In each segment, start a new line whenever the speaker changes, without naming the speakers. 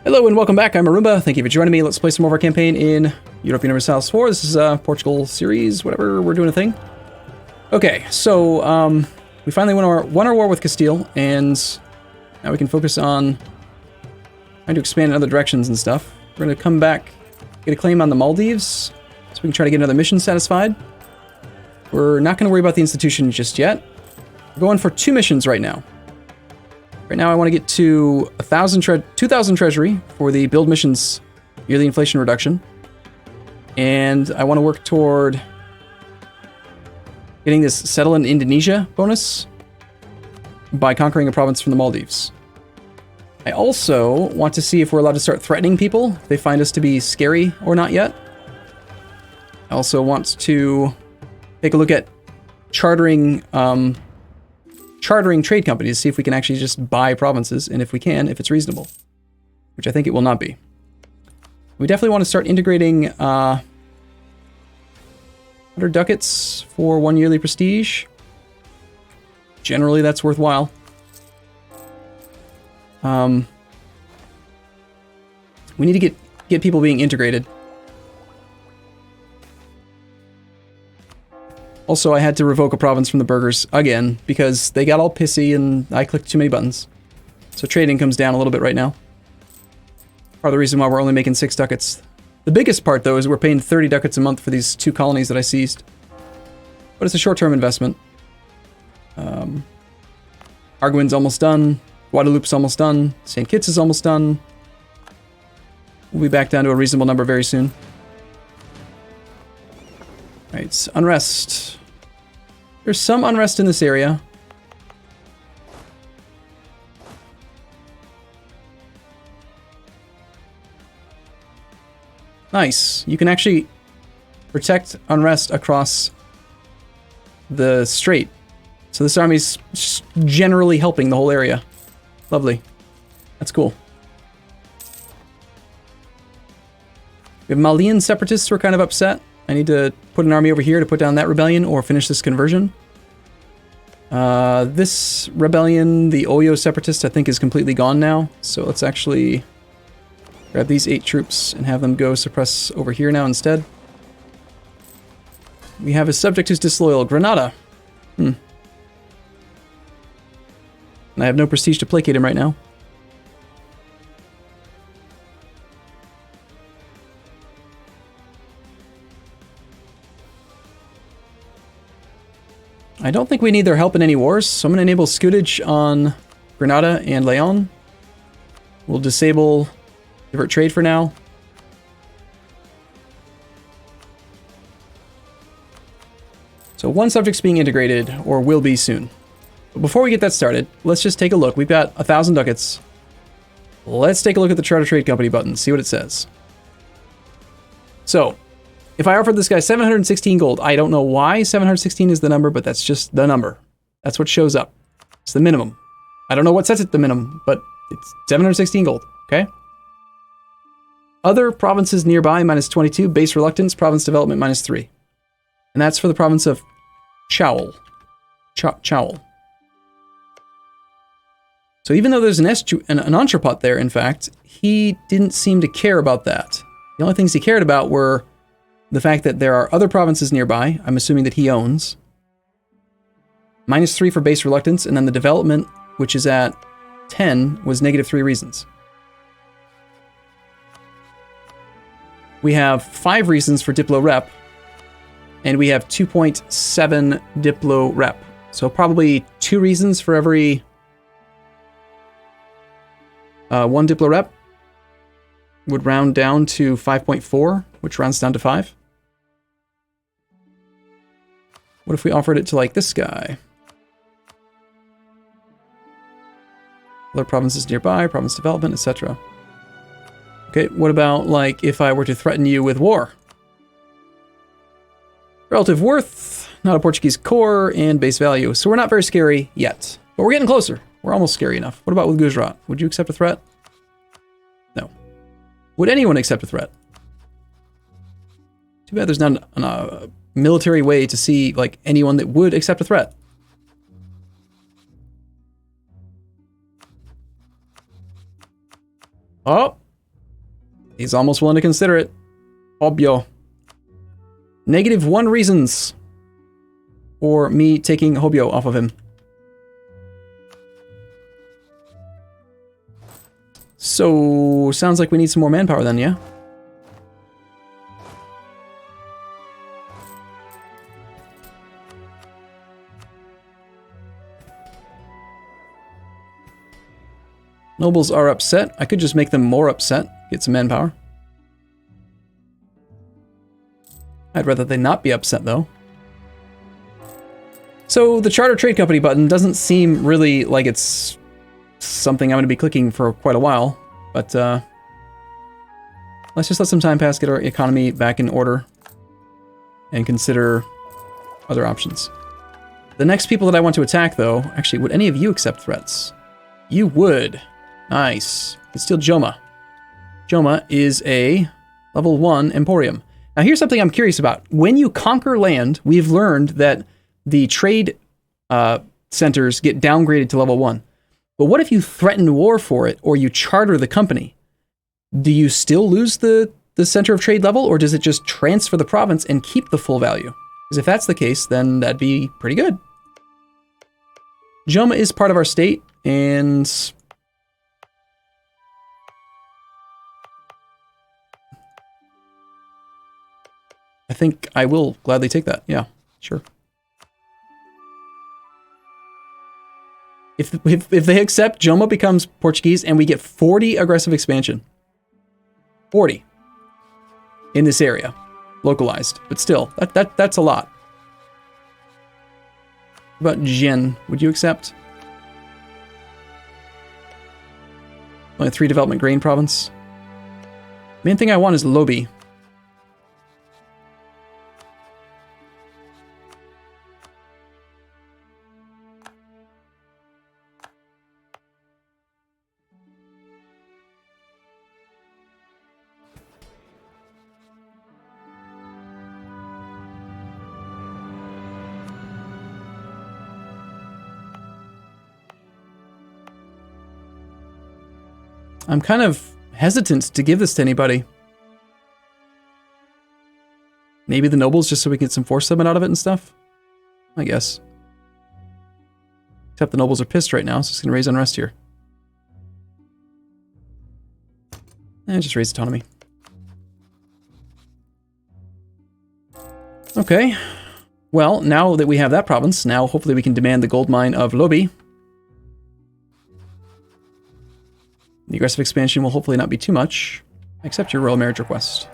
Hello and welcome back, I'm Arumba. Thank you for joining me. Let's play some more of our campaign in Europa Universalis IV. This is Portugal series, whatever, we're doing a thing. Okay, so we finally won our war with Castile, and now we can focus on trying to expand in other directions and stuff. We're going to come back, get a claim on the Maldives, so we can try to get another mission satisfied. We're not going to worry about the institution just yet. We're going for 2 missions right now. Right now I want to get to 2,000 treasury for the build missions yearly inflation reduction. And I want to work toward getting this settle in Indonesia bonus by conquering a province from the Maldives. I also want to see if we're allowed to start threatening people, if they find us to be scary or not yet. I also want to take a look at chartering trade companies, see if we can actually just buy provinces, and if we can, if it's reasonable, which I think it will not be. We definitely want to start integrating 100 ducats for 1 yearly prestige. Generally, that's worthwhile. We need to get people being integrated. Also, I had to revoke a province from the burghers again because they got all pissy and I clicked too many buttons. So trading comes down a little bit right now. Part of the reason why we're only making 6 ducats. The biggest part, though, is we're paying 30 ducats a month for these 2 colonies that I seized. But it's a short-term investment. Arguin's almost done. Guadeloupe's almost done. St. Kitts is almost done. We'll be back down to a reasonable number very soon. Right, unrest. There's some unrest in this area. Nice. You can actually protect unrest across the strait. So this army's generally helping the whole area. Lovely. That's cool. We have Malian separatists who are kind of upset. I need to put an army over here to put down that rebellion or finish this conversion. This rebellion, the Oyo separatists, I think is completely gone now. So let's actually grab these 8 troops and have them go suppress over here now instead. We have a subject who's disloyal, Granada. And I have no prestige to placate him right now. I don't think we need their help in any wars, so I'm going to enable scutage on Granada and Leon. We'll disable divert trade for now. So 1 subject's being integrated, or will be soon. But before we get that started, let's just take a look. We've got 1,000 ducats. Let's take a look at the Charter Trade Company button, see what it says. So, if I offered this guy 716 gold, I don't know why 716 is the number, but that's just the number. That's what shows up. It's the minimum. I don't know what sets it the minimum, but it's 716 gold, okay? Other provinces nearby, -22. Base reluctance, province development, -3. And that's for the province of Chowel. Chowel. So even though there's an entrepot there, in fact, he didn't seem to care about that. The only things he cared about were the fact that there are other provinces nearby, I'm assuming that he owns. -3 for base reluctance, and then the development, which is at 10, was -3 reasons. We have 5 reasons for Diplo Rep, and we have 2.7 Diplo Rep. So probably 2 reasons for every 1 Diplo Rep would round down to 5.4, which rounds down to 5. What if we offered it to, like, this guy? Other provinces nearby, province development, etc. Okay, what about, like, if I were to threaten you with war? Relative worth, not a Portuguese core, and base value. So we're not very scary yet. But we're getting closer. We're almost scary enough. What about with Gujarat? Would you accept a threat? No. Would anyone accept a threat? Too bad there's not a military way to see, like, anyone that would accept a threat. Oh, He's almost willing to consider it. Obvio. -1 reasons for me taking Hobyo off of him. So, sounds like we need some more manpower then, yeah? Nobles are upset. I could just make them more upset. Get some manpower. I'd rather they not be upset, though. So, the Charter Trade Company button doesn't seem really like it's something I'm going to be clicking for quite a while. But, let's just let some time pass, get our economy back in order, and consider other options. The next people that I want to attack, though... Actually, would any of you accept threats? You would. Nice. Let's steal Joma. Joma is a level 1 Emporium. Now here's something I'm curious about. When you conquer land, we've learned that the trade centers get downgraded to level 1. But what if you threaten war for it, or you charter the company? Do you still lose the center of trade level, or does it just transfer the province and keep the full value? Because if that's the case, then that'd be pretty good. Joma is part of our state, and... I think I will gladly take that. Yeah, sure. If they accept, Joma becomes Portuguese and we get 40 aggressive expansion. 40 in this area, localized, but still, that's a lot. What about Jin? Would you accept? Only 3 development grain province. Main thing I want is Lobi. I'm kind of hesitant to give this to anybody. Maybe the nobles, just so we can get some force settlement out of it and stuff? I guess. Except the nobles are pissed right now, so it's going to raise unrest here. And just raise autonomy. Okay. Well, now that we have that province, now hopefully we can demand the gold mine of Lobi. The aggressive expansion will hopefully not be too much. Accept your royal marriage request.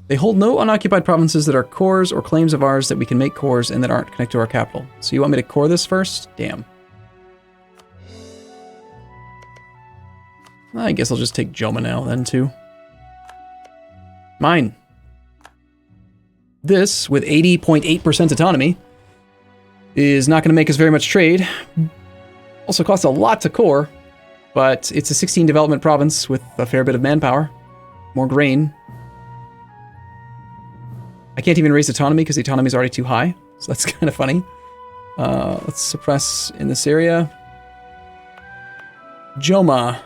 They hold no unoccupied provinces that are cores or claims of ours that we can make cores and that aren't connected to our capital. So you want me to core this first? Damn. I guess I'll just take Joma now then too. Mine. This, with 80.8% autonomy, is not going to make us very much trade. Also costs a lot to core, but it's a 16 development province with a fair bit of manpower. More grain. I can't even raise autonomy because the autonomy is already too high, so that's kind of funny. Let's suppress in this area. Joma.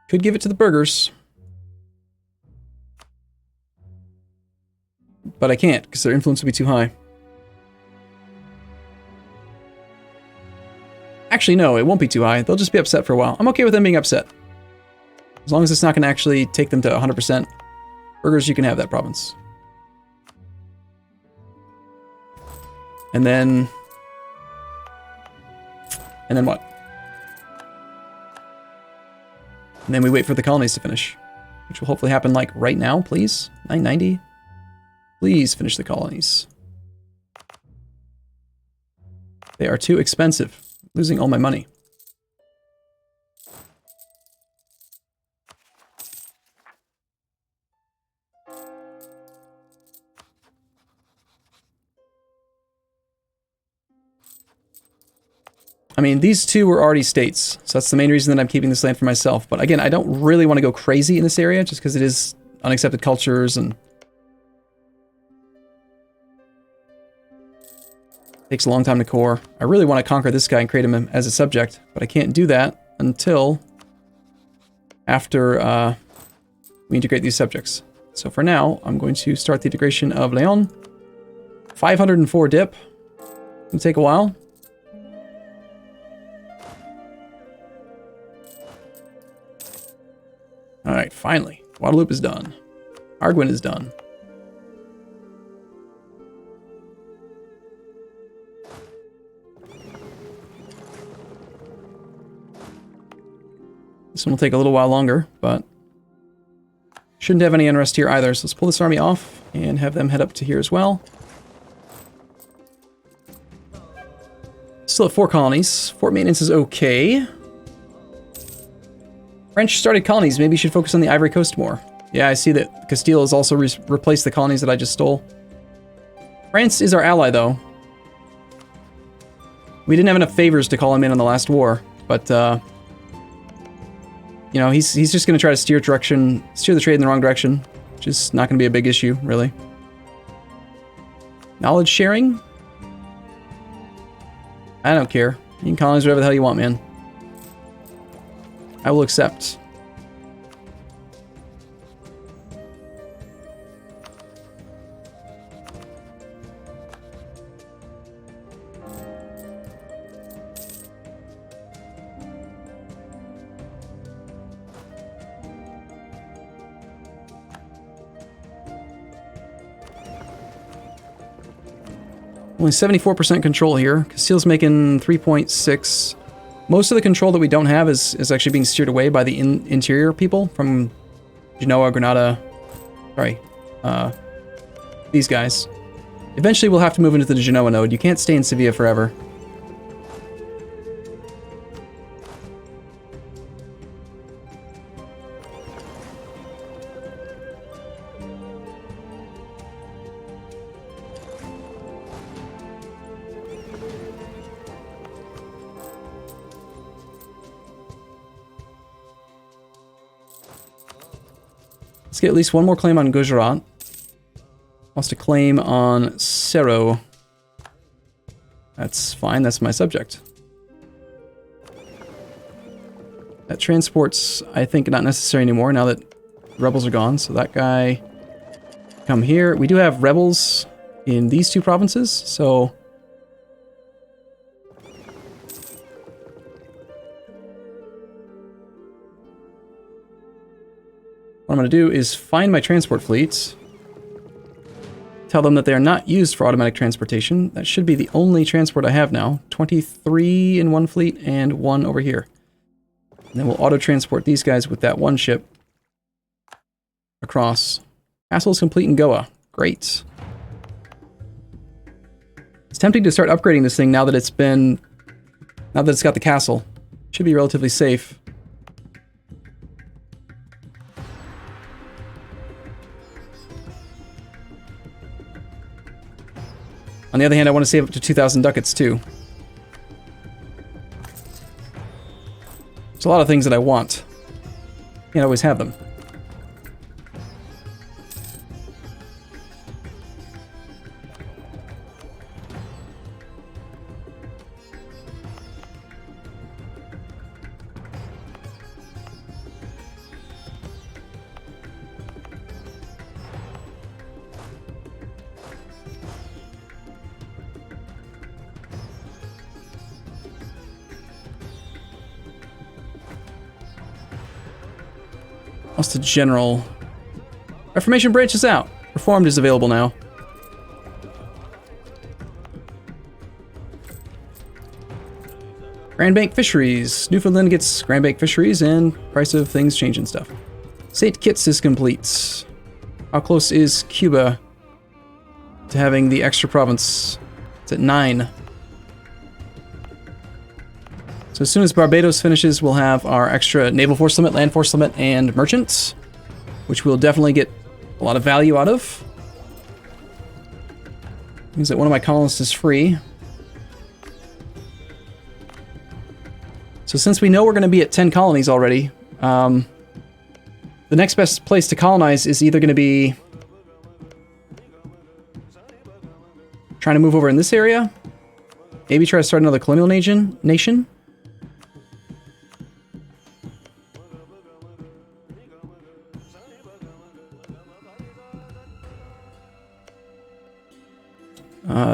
Could give it to the burghers. But I can't, because their influence will be too high. Actually, no, it won't be too high. They'll just be upset for a while. I'm okay with them being upset. As long as it's not going to actually take them to 100%. Burghers, you can have that province. And then what? And then we wait for the colonies to finish. Which will hopefully happen, like, right now, please? 990? Please finish the colonies. They are too expensive. Losing all my money. I mean, these two were already states, so that's the main reason that I'm keeping this land for myself. But again, I don't really want to go crazy in this area, just because it is unaccepted cultures and... Takes a long time to core. I really want to conquer this guy and create him as a subject, but I can't do that until after we integrate these subjects. So for now, I'm going to start the integration of Leon. 504 dip. It'll take a while. Alright, finally. Guadeloupe is done. Arguin is done. This one will take a little while longer, but shouldn't have any unrest here either. So let's pull this army off and have them head up to here as well. Still have 4 colonies. Fort maintenance is okay. French started colonies. Maybe you should focus on the Ivory Coast more. Yeah, I see that Castile has also replaced the colonies that I just stole. France is our ally, though. We didn't have enough favors to call him in on the last war, but you know, he's just going to try to steer the trade in the wrong direction, which is not going to be a big issue, really. Knowledge sharing? I don't care. You can colonize whatever the hell you want, man. I will accept. Only 74% control here. Castile's making 3.6. Most of the control that we don't have is actually being steered away by the interior people from Genoa, Granada. Sorry. These guys. Eventually we'll have to move into the Genoa node. You can't stay in Sevilla forever. Let's get at least one more claim on Gujarat. Wants to claim on Cerro. That's fine, that's my subject. That transport's, I think, not necessary anymore now that rebels are gone, so that guy come here. We do have rebels in these 2 provinces, so what I'm going to do is find my transport fleets, tell them that they are not used for automatic transportation. That should be the only transport I have now. 23 in one fleet and 1 over here. And then we'll auto-transport these guys with that 1 ship across. Castle's complete in Goa. Great. It's tempting to start upgrading this thing now that it's got the castle. Should be relatively safe. On the other hand, I want to save up to 2,000 ducats, too. There's a lot of things that I want. Can't always have them. What's the general? Reformation branches out. Reformed is available now. Grand Bank Fisheries. Newfoundland gets Grand Bank Fisheries and price of things change and stuff. St. Kitts is complete. How close is Cuba to having the extra province? It's at 9. So as soon as Barbados finishes, we'll have our extra naval force limit, land force limit, and merchants, which we'll definitely get a lot of value out of. Means that one of my colonists is free. So since we know we're going to be at 10 colonies already, the next best place to colonize is either going to be trying to move over in this area, Maybe try to start another colonial nation?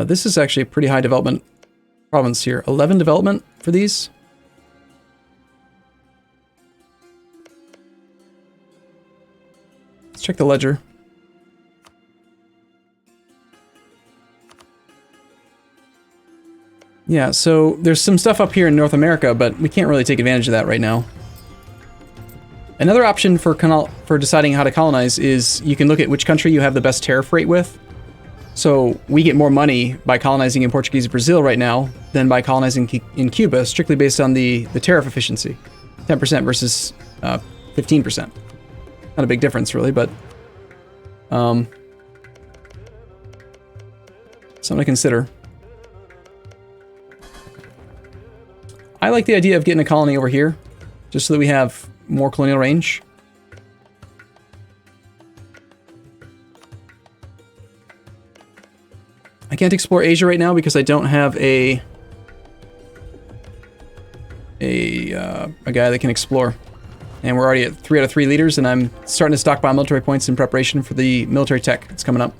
This is actually a pretty high development province here. 11 development for these. Let's check the ledger. Yeah, so there's some stuff up here in North America, but we can't really take advantage of that right now. Another option for deciding how to colonize is you can look at which country you have the best tariff rate with. So we get more money by colonizing in Portuguese Brazil right now than by colonizing in Cuba, strictly based on the tariff efficiency. 10% versus 15%. Not a big difference, really, but something to consider. I like the idea of getting a colony over here, just so that we have more colonial range. I can't explore Asia right now because I don't have a guy that can explore. And we're already at 3 out of 3 leaders, and I'm starting to stockpile military points in preparation for the military tech that's coming up.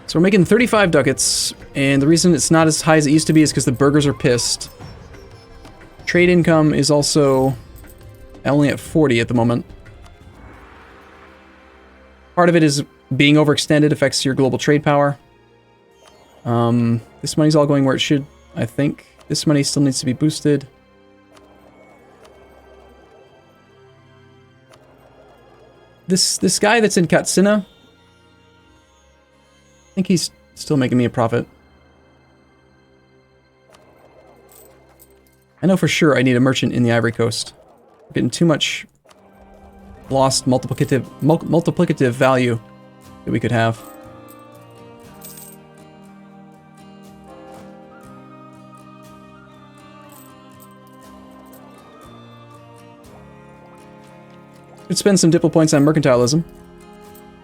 So we're making 35 ducats, and the reason it's not as high as it used to be is because the burghers are pissed. Trade income is also only at 40 at the moment. Part of it is being overextended affects your global trade power. This money's all going where it should, I think. This money still needs to be boosted. This guy that's in Katsina, I think he's still making me a profit. I know for sure I need a merchant in the Ivory Coast. I'm getting too much lost multiplicative value that we could have. Could spend some diplo points on mercantilism.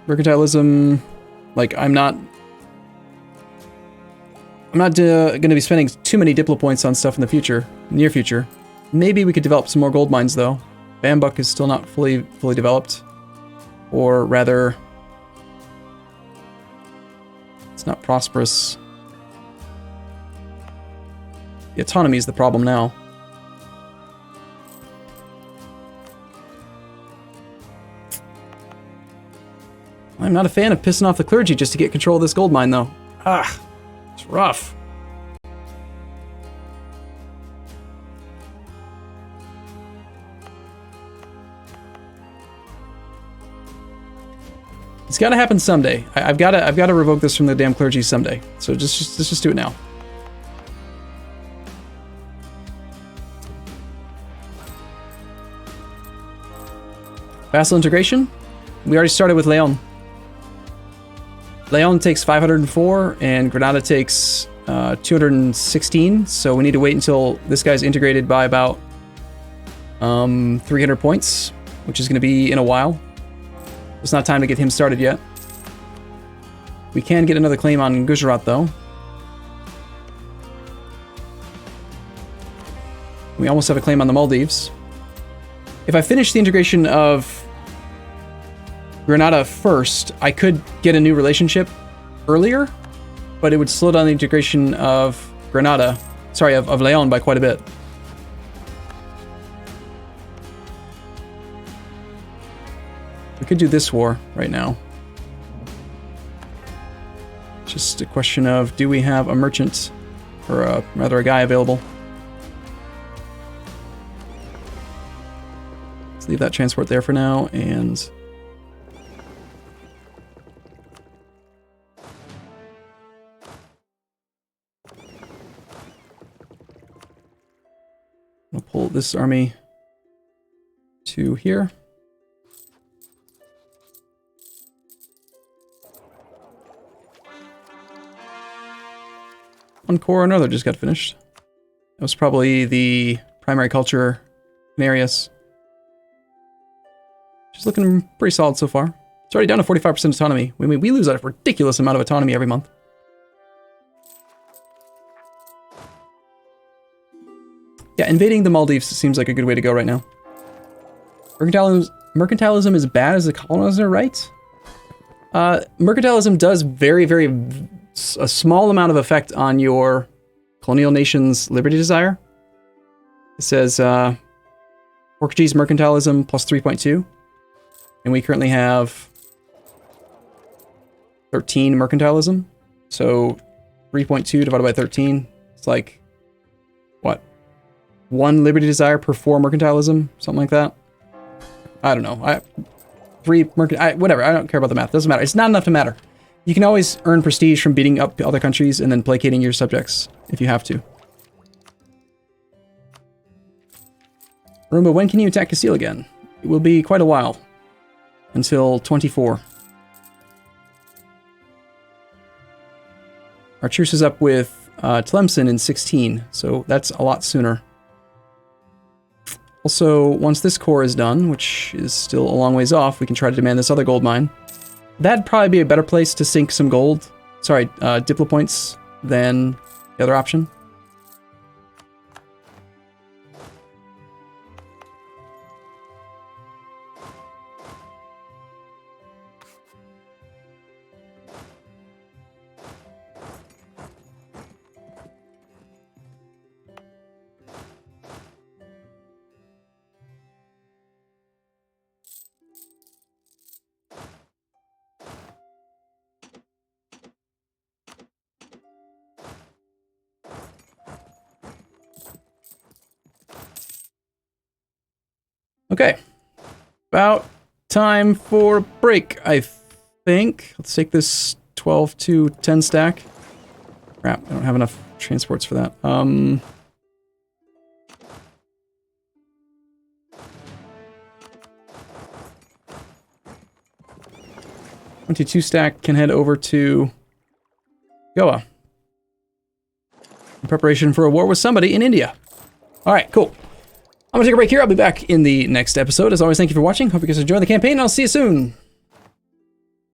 Mercantilism, like I'm not going to be spending too many diplo points on stuff in the future, near future. Maybe we could develop some more gold mines, though. Bambuk is still not fully developed. Or rather, it's not prosperous. The autonomy is the problem now. I'm not a fan of pissing off the clergy just to get control of this gold mine, though. Ah, it's rough. It's got to happen someday. I've got to revoke this from the damn clergy someday. So let's just do it now. Vassal integration. We already started with Leon. Leon takes 504 and Granada takes 216. So we need to wait until this guy's integrated by about 300 points, which is going to be in a while. It's not time to get him started yet. We can get another claim on Gujarat, though. We almost have a claim on the Maldives. If I finish the integration of Granada first, I could get a new relationship earlier, but it would slow down the integration of Granada, sorry, of Leon by quite a bit. We could do this war right now. Just a question of, do we have a merchant, or rather a guy available? Let's leave that transport there for now, and I'll pull this army to here. One core or another just got finished. That was probably the primary culture in Arius. She's looking pretty solid so far. It's already down to 45% autonomy. We lose a ridiculous amount of autonomy every month. Yeah, invading the Maldives seems like a good way to go right now. Mercantilism is bad as a colonizer, right? Mercantilism does a small amount of effect on your colonial nation's liberty desire. It says Portuguese mercantilism plus 3.2. And we currently have 13 mercantilism. So 3.2 divided by 13. It's like, what? 1 liberty desire per 4 mercantilism? Something like that. I don't know. Whatever. I don't care about the math. Doesn't matter. It's not enough to matter. You can always earn prestige from beating up other countries and then placating your subjects if you have to. Arumba, when can you attack Castile again? It will be quite a while. Until 24. Our truce is up with Tlemcen in 16, so that's a lot sooner. Also, once this core is done, which is still a long ways off, we can try to demand this other gold mine. That'd probably be a better place to sink some gold. Sorry, Diplo points than the other option. Okay, about time for a break, I think. Let's take this 12 to 10 stack. Crap, I don't have enough transports for that. 22 stack can head over to Goa in preparation for a war with somebody in India. All right, cool. I'm gonna take a break here. I'll be back in the next episode. As always, thank you for watching. Hope you guys enjoy the campaign. I'll see you soon.